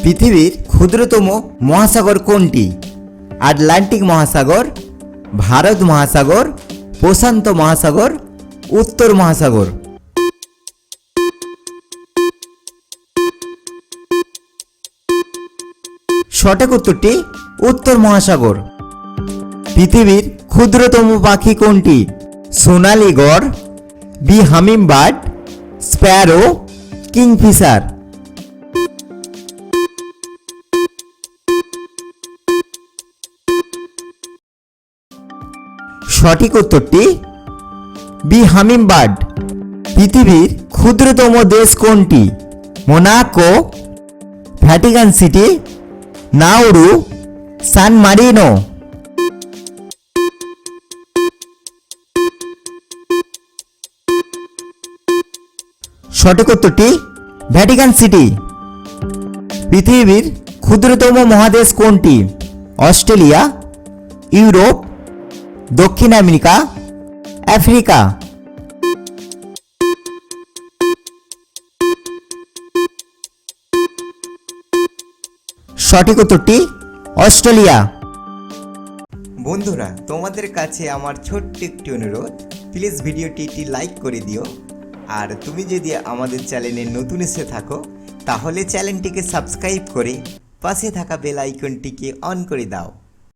পৃথিবীর ক্ষুদ্রতম মহাসাগর কোনটি? আটলান্টিক মহাসাগর, ভারত মহাসাগর, প্রশান্ত মহাসাগর, উত্তর মহাসাগর। সঠিক উত্তরটি উত্তর মহাসাগর। পৃথিবীর ক্ষুদ্রতম পাখি কোনটি? সোনালী গড়, বি হামিংবার্ড, স্প্যারো, কিংফিশার। সঠিক উত্তরটি বি হামিংবার্ড। পৃথিবীর ক্ষুদ্রতম দেশ কোনটি? মোনাকো, ভ্যাটিকান সিটি, নাউরু, সান মারিনো। সঠিক উত্তরটি ভ্যাটিকান সিটি। পৃথিবীর ক্ষুদ্রতম মহাদেশ কোনটি? অস্ট্রেলিয়া, ইউরোপ, দক্ষিণ আমেরিকা, আফ্রিকা। সঠিক উত্তরটি অস্ট্রেলিয়া। বন্ধুরা, তোমাদের কাছে আমার ছোট্ট একটি অনুরোধ, প্লিজ ভিডিওটি লাইক করে দিও। আর তুমি যদি আমাদের চ্যানেলে নতুন এসে থাকো তাহলে চ্যানেলটিকে সাবস্ক্রাইব করে পাশে থাকা বেল আইকনটিকে অন করে দাও।